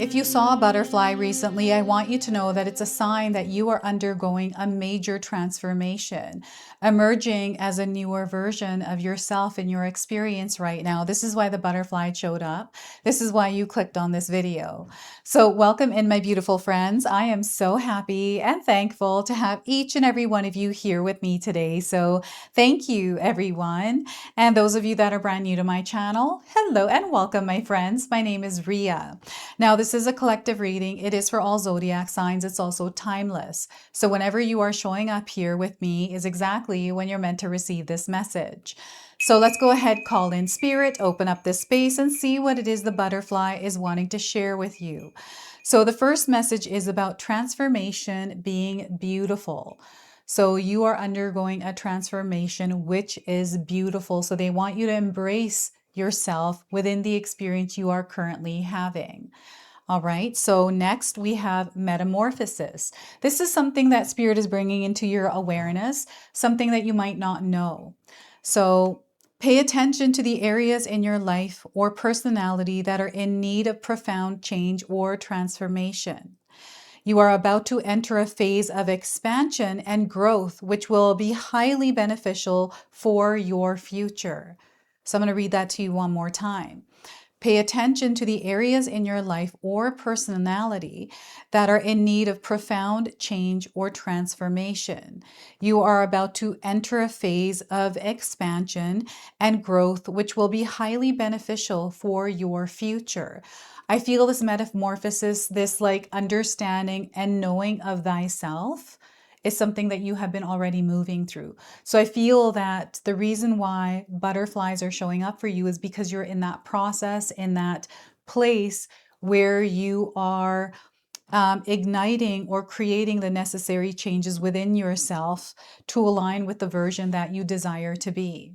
If you saw a butterfly recently, I want you to know that it's a sign that you are undergoing a major transformation, emerging as a newer version of yourself in your experience right now. This is why the butterfly showed up. This is why you clicked on this video. So welcome in, my beautiful friends. I am so happy and thankful to have each and every one of you here with me today. So thank you, everyone. And those of you that are brand new to my channel, hello and welcome, my friends. My name is Ria. Now, this is a collective reading. It is for all zodiac signs. It's also timeless. So whenever you are showing up here with me is exactly when you're meant to receive this message. So let's go ahead, call in spirit, open up this space and see what it is the butterfly is wanting to share with you. So the first message is about transformation being beautiful. So you are undergoing a transformation, which is beautiful. So they want you to embrace yourself within the experience you are currently having. All right, so next we have metamorphosis. This is something that Spirit is bringing into your awareness, something that you might not know. So pay attention to the areas in your life or personality that are in need of profound change or transformation. You are about to enter a phase of expansion and growth, which will be highly beneficial for your future. So I'm going to read that to you one more time. Pay attention to the areas in your life or personality that are in need of profound change or transformation. You are about to enter a phase of expansion and growth, which will be highly beneficial for your future. I feel this metamorphosis, this like understanding and knowing of thyself is something that you have been already moving through. So I feel that the reason why butterflies are showing up for you is because you're in that process, in that place where you are igniting or creating the necessary changes within yourself to align with the version that you desire to be.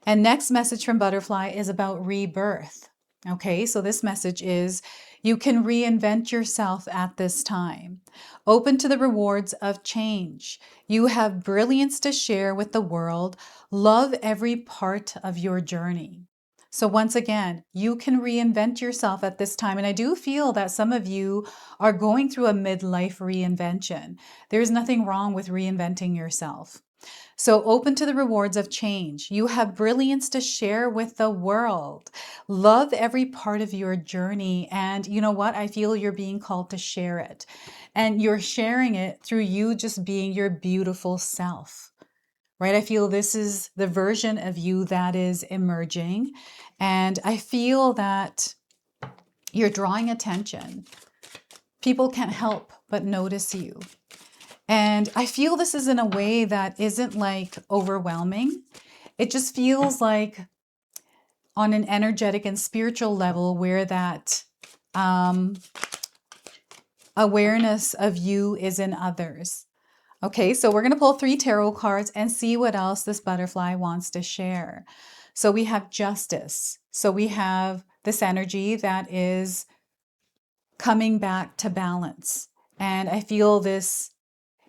And next message from butterfly is about rebirth. Okay, so this message is you can reinvent yourself at this time. Open to the rewards of change. You have brilliance to share with the world. Love every part of your journey. So once again, you can reinvent yourself at this time. And I do feel that some of you are going through a midlife reinvention. There's nothing wrong with reinventing yourself. So open to the rewards of change. You have brilliance to share with the world. Love every part of your journey. And you know what? I feel you're being called to share it. And you're sharing it through you just being your beautiful self, right? I feel this is the version of you that is emerging. And I feel that you're drawing attention. People can't help but notice you. And I feel this is in a way that isn't like overwhelming. It just feels like on an energetic and spiritual level where that awareness of you is in others. Okay, so we're going to pull 3 tarot cards and see what else this butterfly wants to share. So we have justice. So we have this energy that is coming back to balance. And I feel this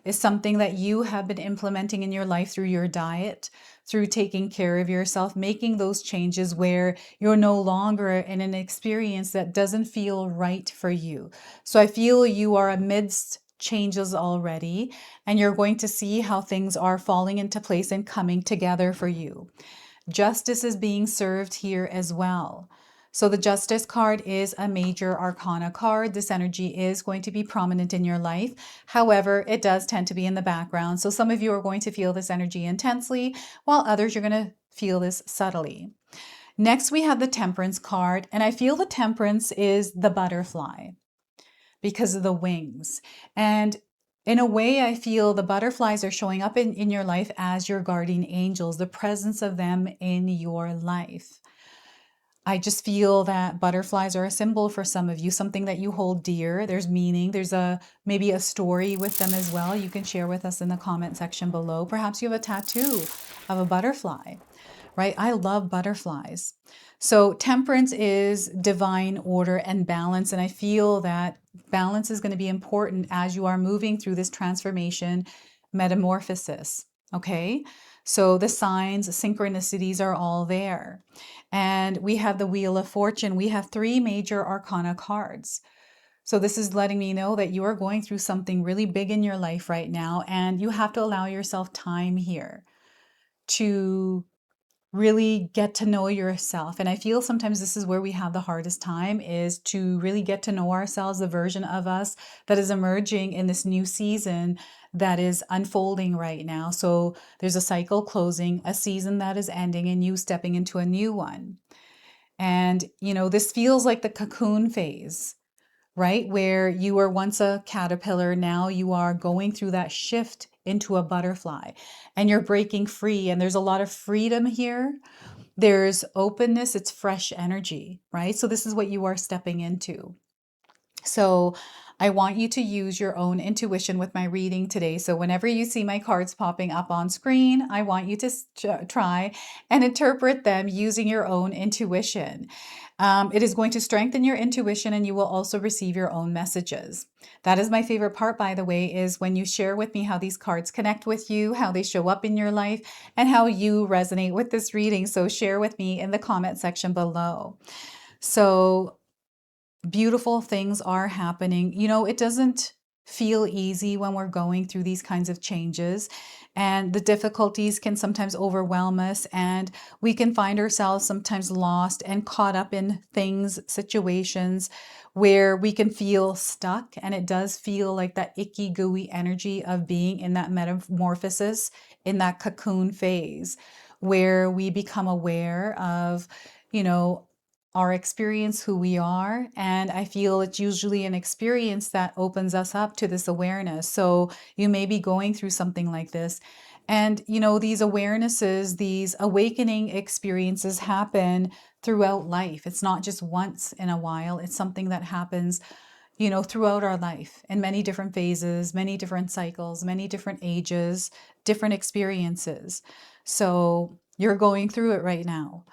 is something that you have been implementing in your life through your diet, through taking care of yourself, making those changes where you're no longer in an experience that doesn't feel right for you. So I feel you are amidst changes already, and you're going to see how things are falling into place and coming together for you. Justice is being served here as well. So the Justice card is a major arcana card. This energy is going to be prominent in your life. However, it does tend to be in the background. So some of you are going to feel this energy intensely, while others you're going to feel this subtly. Next, we have the Temperance card, and I feel the Temperance is the butterfly because of the wings. And in a way, I feel the butterflies are showing up in your life as your guardian angels, the presence of them in your life. I just feel that butterflies are a symbol for some of you, something that you hold dear. There's meaning. There's maybe a story with them as well. You can share with us in the comment section below. Perhaps you have a tattoo of a butterfly, right? I love butterflies. So temperance is divine order and balance. And I feel that balance is going to be important as you are moving through this transformation, metamorphosis. Okay. So the signs, synchronicities are all there. And we have the Wheel of Fortune. We have 3 major arcana cards. So this is letting me know that you are going through something really big in your life right now, and you have to allow yourself time here to really get to know yourself. And I feel sometimes this is where we have the hardest time, is to really get to know ourselves, the version of us that is emerging in this new season that is unfolding right now. So there's a cycle closing, a season that is ending, and you stepping into a new one. And, you know, this feels like the cocoon phase, right? Where you were once a caterpillar, now you are going through that shift into a butterfly, and you're breaking free. And there's a lot of freedom here. There's openness, it's fresh energy, right? So this is what you are stepping into. So I want you to use your own intuition with my reading today. So whenever you see my cards popping up on screen, I want you to try and interpret them using your own intuition. It is going to strengthen your intuition, and you will also receive your own messages. That is my favorite part, by the way, is when you share with me how these cards connect with you, how they show up in your life, and how you resonate with this reading. So share with me in the comment section below. So beautiful things are happening. You know, it doesn't feel easy when we're going through these kinds of changes, and the difficulties can sometimes overwhelm us, and we can find ourselves sometimes lost and caught up in things, situations where we can feel stuck. And it does feel like that icky, gooey energy of being in that metamorphosis, in that cocoon phase, where we become aware of, you know, our experience, who we are. And I feel it's usually an experience that opens us up to this awareness. So you may be going through something like this. And, you know, these awarenesses, these awakening experiences happen throughout life. It's not just once in a while. It's something that happens, you know, throughout our life in many different phases, many different cycles, many different ages, different experiences. So you're going through it right now.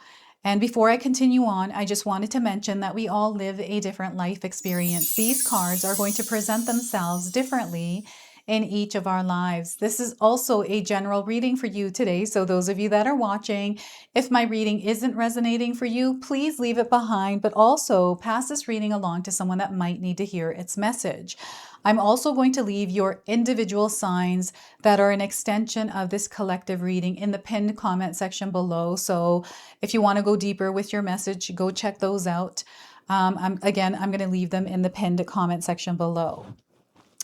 And before I continue on, I just wanted to mention that we all live a different life experience. These cards are going to present themselves differently in each of our lives. This is also a general reading for you today. So those of you that are watching, if my reading isn't resonating for you, please leave it behind, but also pass this reading along to someone that might need to hear its message. I'm also going to leave your individual signs that are an extension of this collective reading in the pinned comment section below. So if you want to go deeper with your message, go check those out. I'm going to leave them in the pinned comment section below.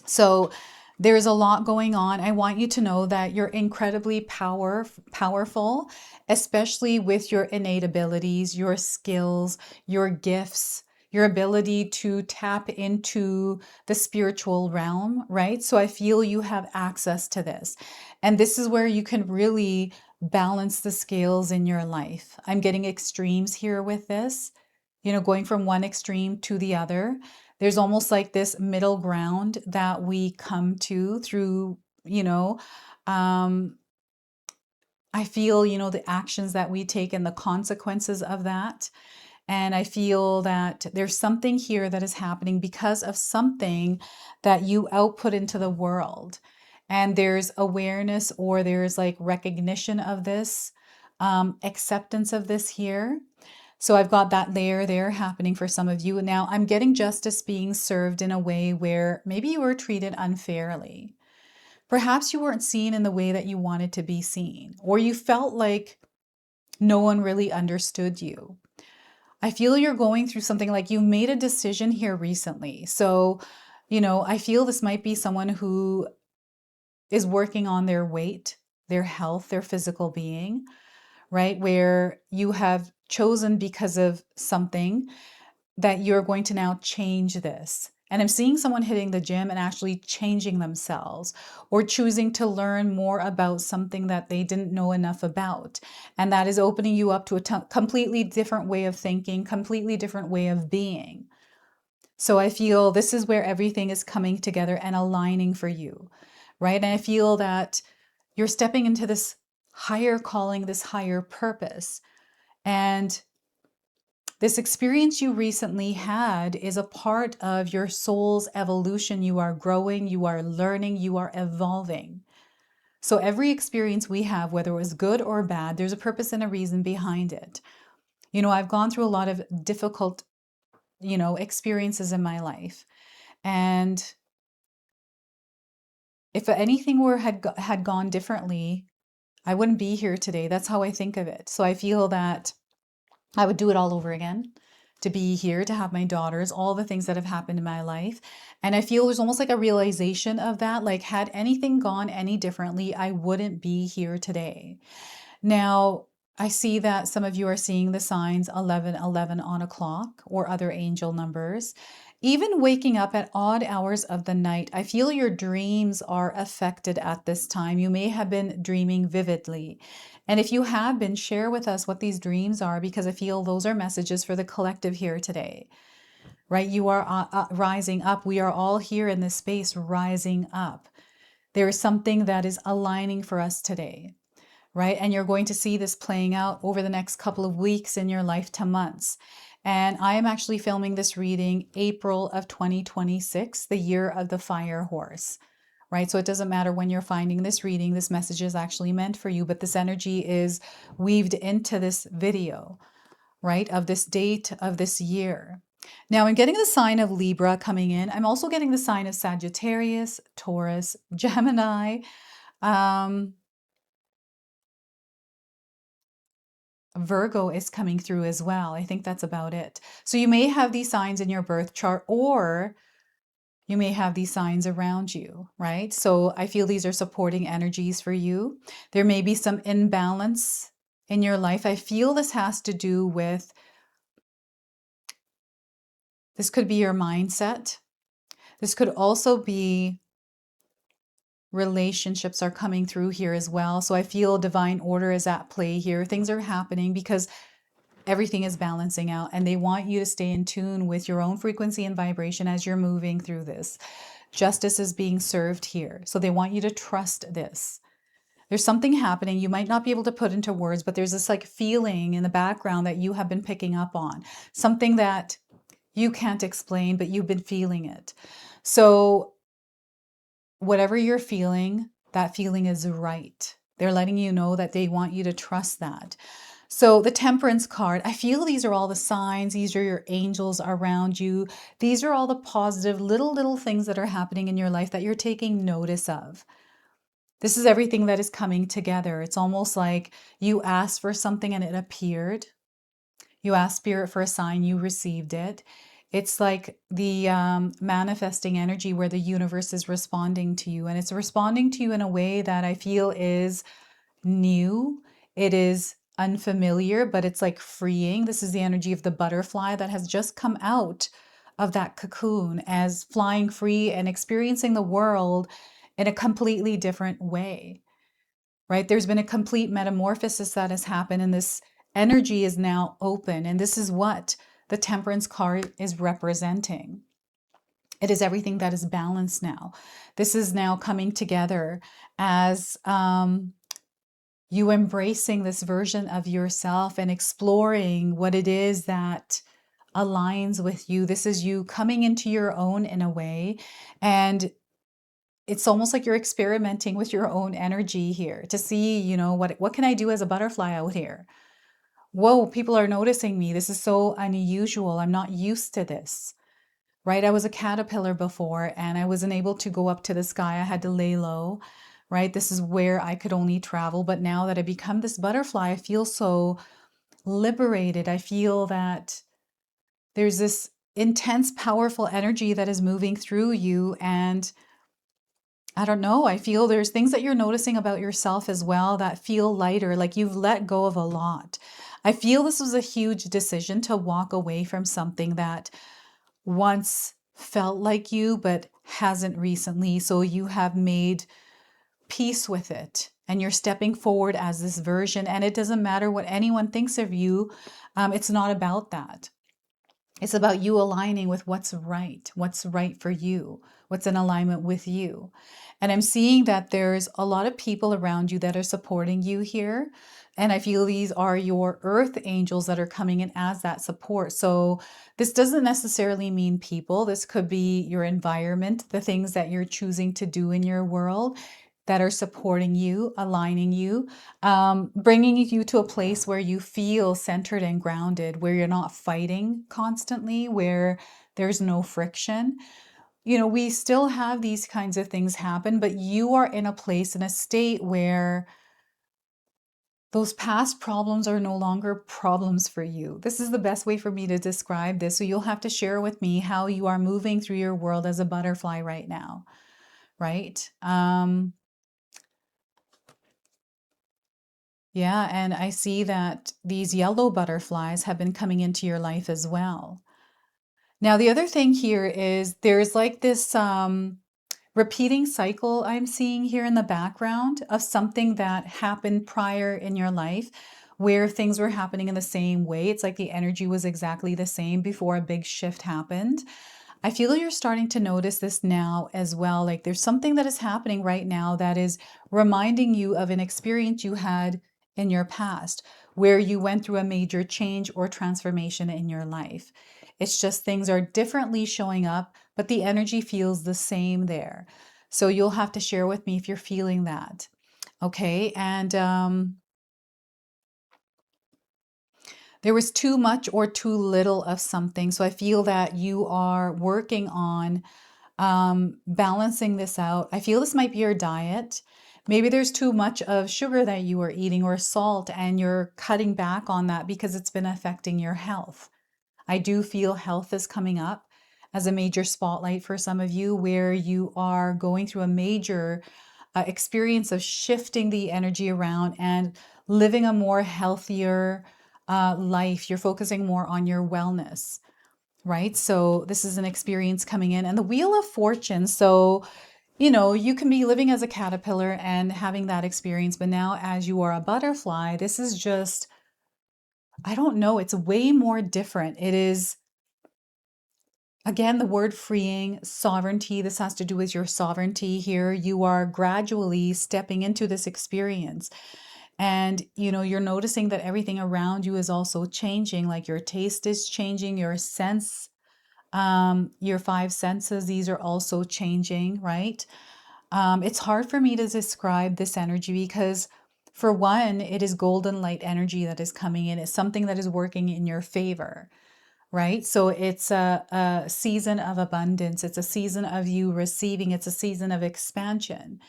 So there's a lot going on. I want you to know that you're incredibly powerful, especially with your innate abilities, your skills, your gifts, your ability to tap into the spiritual realm, right? So I feel you have access to this. And this is where you can really balance the scales in your life. I'm getting extremes here with this, you know, going from one extreme to the other. There's almost like this middle ground that we come to through, you know, I feel, you know, the actions that we take and the consequences of that. And I feel that there's something here that is happening because of something that you output into the world. And there's awareness, or there's like recognition of this, acceptance of this here. So I've got that layer there happening for some of you. Now I'm getting justice being served in a way where maybe you were treated unfairly. Perhaps you weren't seen in the way that you wanted to be seen, or you felt like no one really understood you. I feel you're going through something like you made a decision here recently. So, you know, I feel this might be someone who is working on their weight, their health, their physical being, right? Where you have chosen because of something that you're going to now change this. And I'm seeing someone hitting the gym and actually changing themselves, or choosing to learn more about something that they didn't know enough about. And that is opening you up to a completely different way of thinking, completely different way of being. So I feel this is where everything is coming together and aligning for you, right? And I feel that you're stepping into this higher calling, this higher purpose. And this experience you recently had is a part of your soul's evolution. You are growing, you are learning, you are evolving. So every experience we have, whether it was good or bad, there's a purpose and a reason behind it. You know, I've gone through a lot of difficult, you know, experiences in my life. And if anything had gone differently, I wouldn't be here today. That's how I think of it. So I feel that I would do it all over again, to be here, to have my daughters, all the things that have happened in my life. And I feel there's almost like a realization of that. Like, had anything gone any differently, I wouldn't be here today. Now, I see that some of you are seeing the signs 1111 on a clock or other angel numbers. Even waking up at odd hours of the night, I feel your dreams are affected at this time. You may have been dreaming vividly. And if you have been, share with us what these dreams are, because I feel those are messages for the collective here today, right? You are rising up. We are all here in this space rising up. There is something that is aligning for us today, right? And you're going to see this playing out over the next couple of weeks in your life to months. And I am actually filming this reading April of 2026, the year of the fire horse, right? So it doesn't matter when you're finding this reading, this message is actually meant for you, but this energy is weaved into this video, right? Of this date of this year. Now, I'm getting the sign of Libra coming in. I'm also getting the sign of Sagittarius, Taurus, Gemini, Virgo is coming through as well. I think that's about it. So you may have these signs in your birth chart, or you may have these signs around you, right? So I feel these are supporting energies for you. There may be some imbalance in your life. I feel this has to do with, this could be your mindset. This could also be relationships are coming through here as well. So I feel divine order is at play here. Things are happening because everything is balancing out, and they want you to stay in tune with your own frequency and vibration as you're moving through this. Justice is being served here. So they want you to trust this. There's something happening. You might not be able to put into words, but there's this like feeling in the background that you have been picking up on. Something that you can't explain, but you've been feeling it. So whatever you're feeling, that feeling is right. They're letting you know that they want you to trust that. So the Temperance card, I feel these are all the signs. These are your angels around you. These are all the positive little things that are happening in your life that you're taking notice of. This is everything that is coming together. It's almost like you asked for something and it appeared. You asked Spirit for a sign, you received it. It's like the manifesting energy where the universe is responding to you, and it's responding to you in a way that I feel is new. It is unfamiliar, but it's like freeing. This is the energy of the butterfly that has just come out of that cocoon as flying free and experiencing the world in a completely different way, right? There's been a complete metamorphosis that has happened, and this energy is now open. And this is what the Temperance card is representing. It is everything that is balanced now. This is now coming together as you embracing this version of yourself and exploring what it is that aligns with you. This is you coming into your own in a way. And it's almost like you're experimenting with your own energy here to see, you know, what can I do as a butterfly out here? Whoa, people are noticing me. This is so unusual. I'm not used to this, right? I was a caterpillar before and I wasn't able to go up to the sky. I had to lay low, right? This is where I could only travel. But now that I become this butterfly, I feel so liberated. I feel that there's this intense, powerful energy that is moving through you. And I don't know, I feel there's things that you're noticing about yourself as well that feel lighter, like you've let go of a lot. I feel this was a huge decision to walk away from something that once felt like you, but hasn't recently. So you have made peace with it and you're stepping forward as this version. And it doesn't matter what anyone thinks of you. It's not about that. It's about you aligning with what's right for you, what's in alignment with you. And I'm seeing that there's a lot of people around you that are supporting you here. And I feel these are your earth angels that are coming in as that support. So this doesn't necessarily mean people. This could be your environment, the things that you're choosing to do in your world that are supporting you, aligning you, bringing you to a place where you feel centered and grounded, where you're not fighting constantly, where there's no friction. you know, we still have these kinds of things happen, but you are in a place, in a state where those past problems are no longer problems for you. This is the best way for me to describe this. So you'll have to share with me how you are moving through your world as a butterfly right now, right? Yeah, and I see that these yellow butterflies have been coming into your life as well. Now, the other thing here is there's like this repeating cycle I'm seeing here in the background of something that happened prior in your life where things were happening in the same way. It's like the energy was exactly the same before a big shift happened. I feel you're starting to notice this now as well. Like there's something that is happening right now that is reminding you of an experience you had in your past where you went through a major change or transformation in your life. It's just things are differently showing up, but the energy feels the same there. So you'll have to share with me if you're feeling that. Okay. And there was too much or too little of something. So I feel that you are working on balancing this out. I feel this might be your diet. Maybe there's too much of sugar that you are eating or salt, and you're cutting back on that because it's been affecting your health. I do feel health is coming up as a major spotlight for some of you, where you are going through a major experience of shifting the energy around and living a more healthier life. You're focusing more on your wellness, right? So this is an experience coming in, and the Wheel of Fortune. So, you know, you can be living as a caterpillar and having that experience, but now as you are a butterfly, this is just, I don't know, it's way more different. It is, again, the word freeing, sovereignty. This has to do with your sovereignty here. You are gradually stepping into this experience. And, you know, you're noticing that everything around you is also changing, like your taste is changing, your sense, your five senses, these are also changing, right? It's hard for me to describe this energy because, for one, it is golden light energy that is coming in. It's something that is working in your favor, right? So it's a season of abundance. It's a season of you receiving. It's a season of expansion.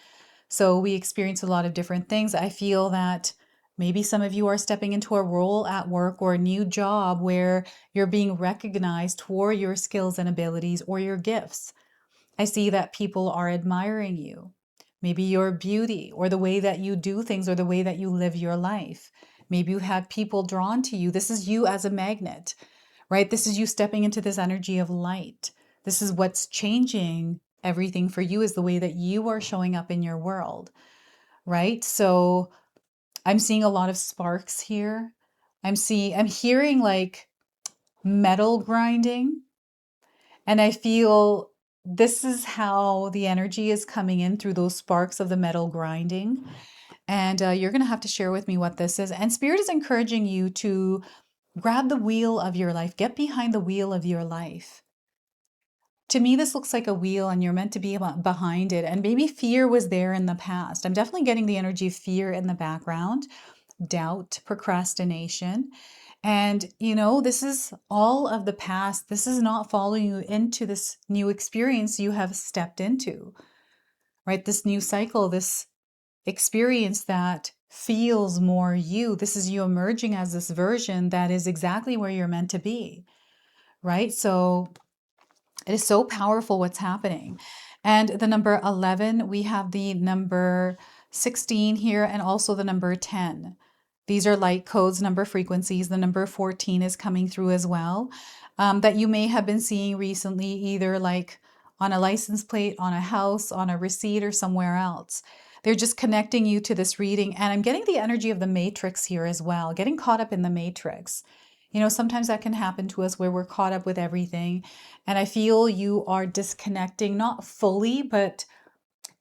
So we experience a lot of different things. I feel that maybe some of you are stepping into a role at work or a new job where you're being recognized for your skills and abilities or your gifts. I see that people are admiring you. Maybe your beauty or the way that you do things or the way that you live your life. Maybe you have people drawn to you. This is you as a magnet, right? This is you stepping into this energy of light. This is what's changing everything for you, is the way that you are showing up in your world, right? So I'm seeing a lot of sparks here. I'm hearing like metal grinding, and I feel this is how the energy is coming in through those sparks of the metal grinding. And you're going to have to share with me what this is. And Spirit is encouraging you to grab the wheel of your life, get behind the wheel of your life. To me, this looks like a wheel and you're meant to be behind it. And maybe fear was there in the past. I'm definitely getting the energy of fear in the background, doubt, procrastination. And, you know, this is all of the past. This is not following you into this new experience you have stepped into, right? This new cycle, this experience that feels more you. This is you emerging as this version that is exactly where you're meant to be, right? So it is so powerful what's happening. And the number 11, we have the number 16 here and also the number 10. These are light codes, number frequencies. The number 14 is coming through as well, that you may have been seeing recently, either like on a license plate, on a house, on a receipt, or somewhere else. They're just connecting you to this reading. And I'm getting the energy of the matrix here as well, getting caught up in the matrix. You know, sometimes that can happen to us where we're caught up with everything. And I feel you are disconnecting, not fully, but,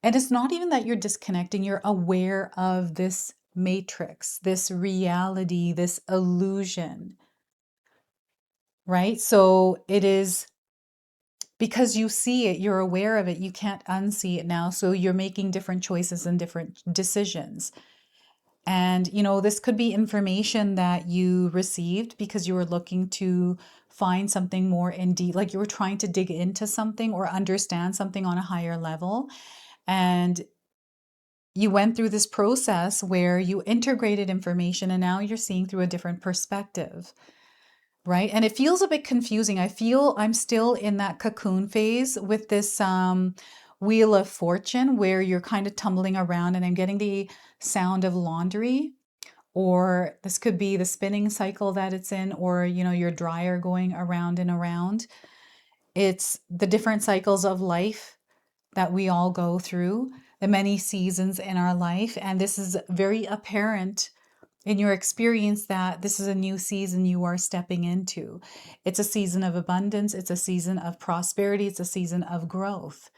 and it's not even that you're disconnecting, you're aware of this matrix, this reality, this illusion, right? So it is because you see it, you're aware of it, you can't unsee it now. So you're making different choices and different decisions. And, you know, this could be information that you received because you were looking to find something more in deep, like you were trying to dig into something or understand something on a higher level. And you went through this process where you integrated information and now you're seeing through a different perspective, right? And it feels a bit confusing. I feel I'm still in that cocoon phase with this Wheel of Fortune where you're kind of tumbling around, and I'm getting the sound of laundry, or this could be the spinning cycle that it's in, or, you know, your dryer going around and around. It's the different cycles of life that we all go through, the many seasons in our life. And this is very apparent in your experience that this is a new season you are stepping into. It's a season of abundance. It's a season of prosperity. It's a season of growth.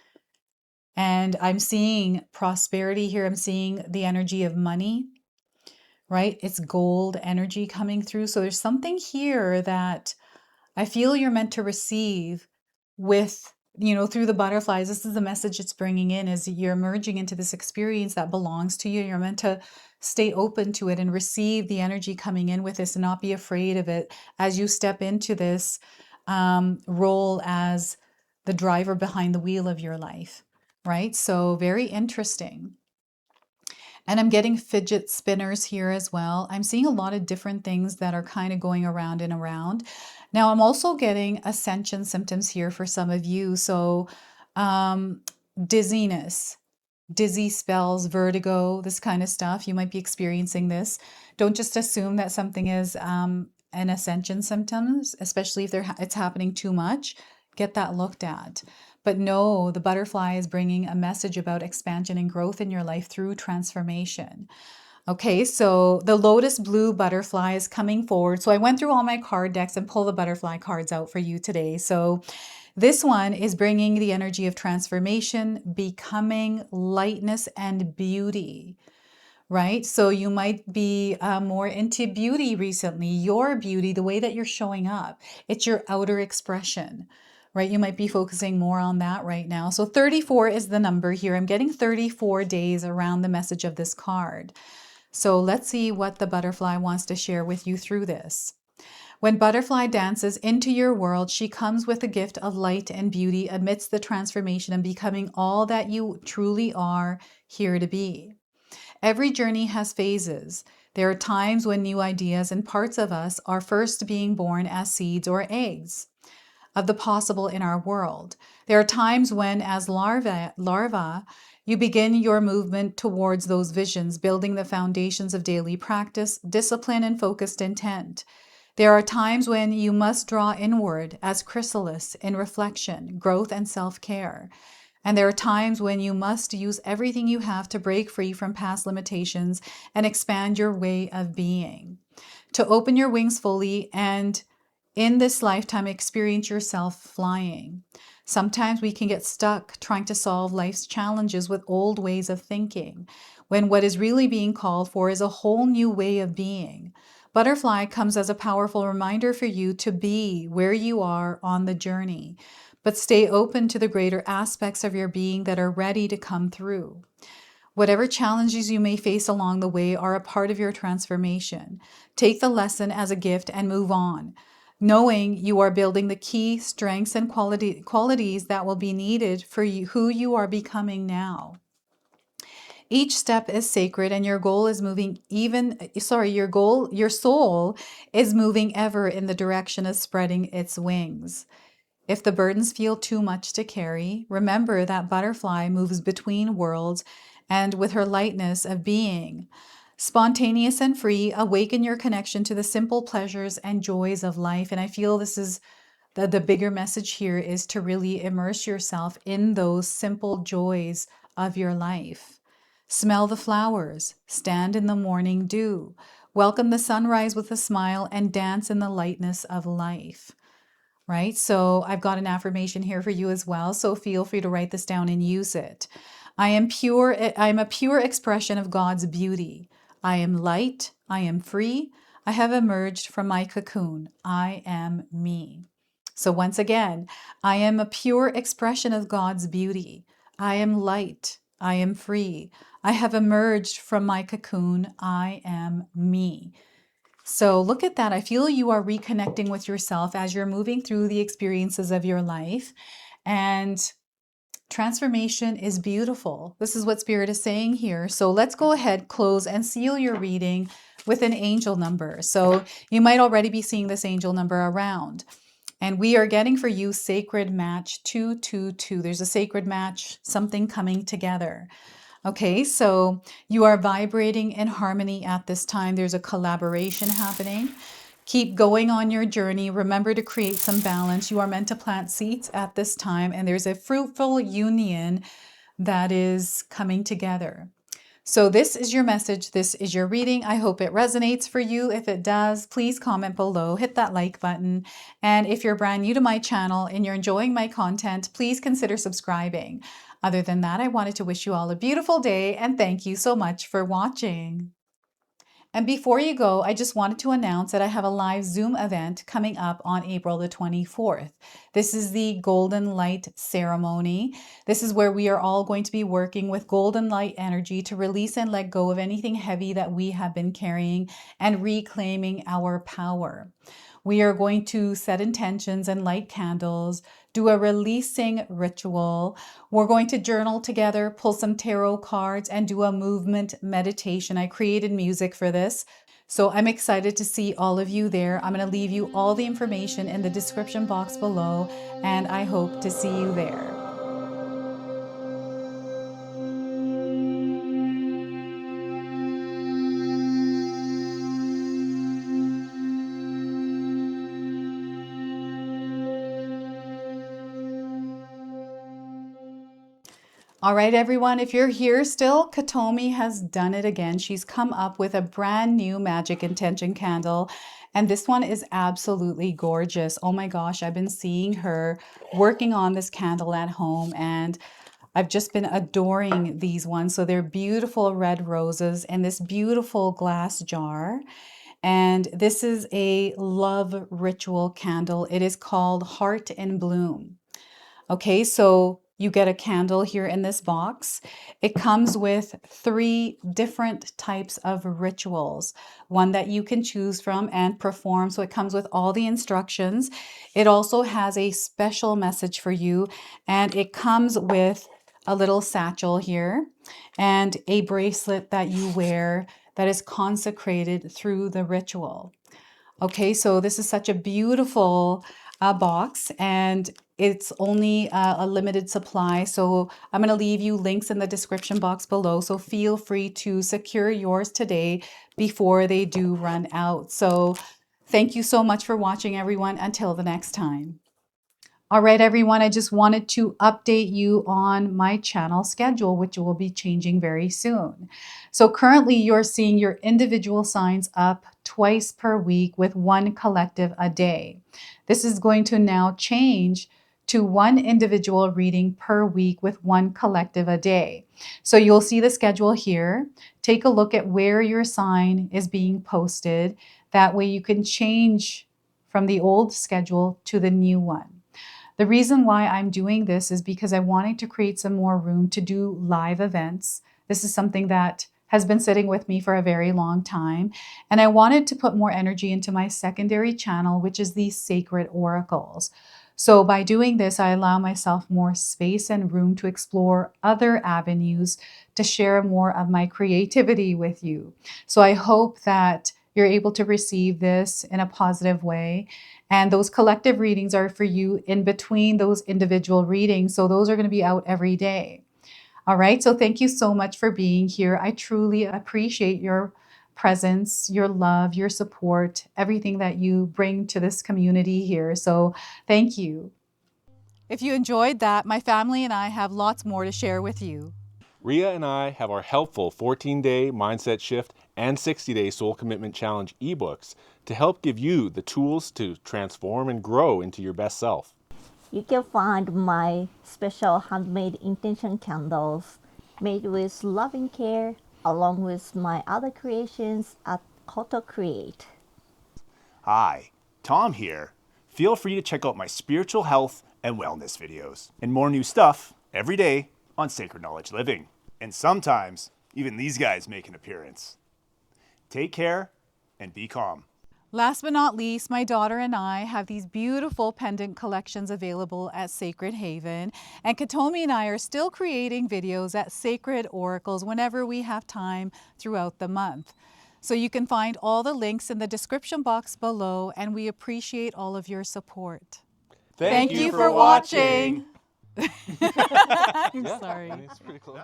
And I'm seeing prosperity here. I'm seeing the energy of money, right? It's gold energy coming through. So there's something here that I feel you're meant to receive with, you know, through the butterflies. This is the message it's bringing in, is you're emerging into this experience that belongs to you. You're meant to stay open to it and receive the energy coming in with this and not be afraid of it as you step into this role as the driver behind the wheel of your life, right? So very interesting. And I'm getting fidget spinners here as well. I'm seeing a lot of different things that are kind of going around and around. Now, I'm also getting ascension symptoms here for some of you. So dizziness, dizzy spells, vertigo, this kind of stuff. You might be experiencing this. Don't just assume that something is an ascension symptoms, especially if it's happening too much. Get that looked at. But no, the butterfly is bringing a message about expansion and growth in your life through transformation. Okay, so the Lotus blue butterfly is coming forward. So I went through all my card decks and pulled the butterfly cards out for you today. So this one is bringing the energy of transformation, becoming, lightness, and beauty, right? So you might be more into beauty recently, your beauty, the way that you're showing up. It's your outer expression, right? You might be focusing more on that right now. So 34 is the number here. I'm getting 34 days around the message of this card. So let's see what the butterfly wants to share with you through this. When butterfly dances into your world, she comes with a gift of light and beauty amidst the transformation and becoming all that you truly are here to be. Every journey has phases. There are times when new ideas and parts of us are first being born as seeds or eggs of the possible in our world. There are times when, as larvae, you begin your movement towards those visions, building the foundations of daily practice, discipline, and focused intent. There are times when you must draw inward as chrysalis in reflection, growth, and self-care. And there are times when you must use everything you have to break free from past limitations and expand your way of being. To open your wings fully and in this lifetime experience yourself flying. Sometimes we can get stuck trying to solve life's challenges with old ways of thinking, when what is really being called for is a whole new way of being. Butterfly comes as a powerful reminder for you to be where you are on the journey, but stay open to the greater aspects of your being that are ready to come through. Whatever challenges you may face along the way are a part of your transformation. Take the lesson as a gift and move on, knowing you are building the key strengths and qualities that will be needed for you, who you are becoming now. Each step is sacred and your soul is moving ever in the direction of spreading its wings. If the burdens feel too much to carry, remember that butterfly moves between worlds and with her lightness of being. Spontaneous and free, awaken your connection to the simple pleasures and joys of life. And I feel this is the bigger message here, is to really immerse yourself in those simple joys of your life. Smell the flowers, stand in the morning dew, welcome the sunrise with a smile, and dance in the lightness of life. Right? So I've got an affirmation here for you as well. So feel free to write this down and use it. I am a pure expression of God's beauty. I am light. I am free. I have emerged from my cocoon. I am me. So once again, I am a pure expression of God's beauty. I am light. I am free. I have emerged from my cocoon. I am me. So look at that. I feel you are reconnecting with yourself as you're moving through the experiences of your life. And transformation is beautiful. This is what Spirit is saying here. So let's go ahead, close, and seal your reading with an angel number. So you might already be seeing this angel number around. And we are getting for you sacred match 222. There's a sacred match, something coming together. Okay, so you are vibrating in harmony at this time. There's a collaboration happening. Keep going on your journey. Remember to create some balance. You are meant to plant seeds at this time, and there's a fruitful union that is coming together. So this is your message. This is your reading. I hope it resonates for you. If it does, please comment below, hit that like button. And if you're brand new to my channel and you're enjoying my content, please consider subscribing. Other than that, I wanted to wish you all a beautiful day and thank you so much for watching. And before you go, I just wanted to announce that I have a live Zoom event coming up on April the 24th. This is the Golden Light Ceremony. This is where we are all going to be working with golden light energy to release and let go of anything heavy that we have been carrying and reclaiming our power. We are going to set intentions and light candles, do a releasing ritual. We're going to journal together, pull some tarot cards, and do a movement meditation. I created music for this. So I'm excited to see all of you there. I'm going to leave you all the information in the description box below, and I hope to see you there. All right, everyone, if you're here still, Katomi has done it again. She's come up with a brand new magic intention candle, and this one is absolutely gorgeous. Oh my gosh, I've been seeing her working on this candle at home, and I've just been adoring these ones. So they're beautiful red roses in this beautiful glass jar. And this is a love ritual candle. It is called Heart in Bloom. Okay, so you get a candle here in this box. It comes with 3 different types of rituals, one that you can choose from and perform. So it comes with all the instructions. It also has a special message for you, and it comes with a little satchel here and a bracelet that you wear that is consecrated through the ritual. Okay, so this is such a beautiful box, and it's only a limited supply. So I'm going to leave you links in the description box below. So feel free to secure yours today before they do run out. So thank you so much for watching, everyone. Until the next time. All right, everyone, I just wanted to update you on my channel schedule, which will be changing very soon. So currently you're seeing your individual signs up twice per week with 1 collective a day. This is going to now change to 1 individual reading per week with 1 collective a day. So you'll see the schedule here. Take a look at where your sign is being posted. That way you can change from the old schedule to the new one. The reason why I'm doing this is because I wanted to create some more room to do live events. This is something that has been sitting with me for a very long time. And I wanted to put more energy into my secondary channel, which is the Sacred Oracles. So by doing this, I allow myself more space and room to explore other avenues to share more of my creativity with you. So I hope that you're able to receive this in a positive way. And those collective readings are for you in between those individual readings. So those are going to be out every day. All right. So thank you so much for being here. I truly appreciate your presence, your love, your support, everything that you bring to this community here. So thank you. If you enjoyed that, my family and I have lots more to share with you. Ria and I have our helpful 14-day mindset shift and 60-day soul commitment challenge ebooks to help give you the tools to transform and grow into your best self. You can find my special handmade intention candles made with loving care along with my other creations at 𝐂𝐄𝐑𝐄𝐍. Hi, Tom here. Feel free to check out my spiritual health and wellness videos and more new stuff every day on Sacred Knowledge Living. And sometimes even these guys make an appearance. Take care and be calm. Last but not least, my daughter and I have these beautiful pendant collections available at Sacred Haven, and Katomi and I are still creating videos at Sacred Oracles whenever we have time throughout the month. So you can find all the links in the description box below, and we appreciate all of your support. Thank you for watching. I'm sorry. It's pretty close.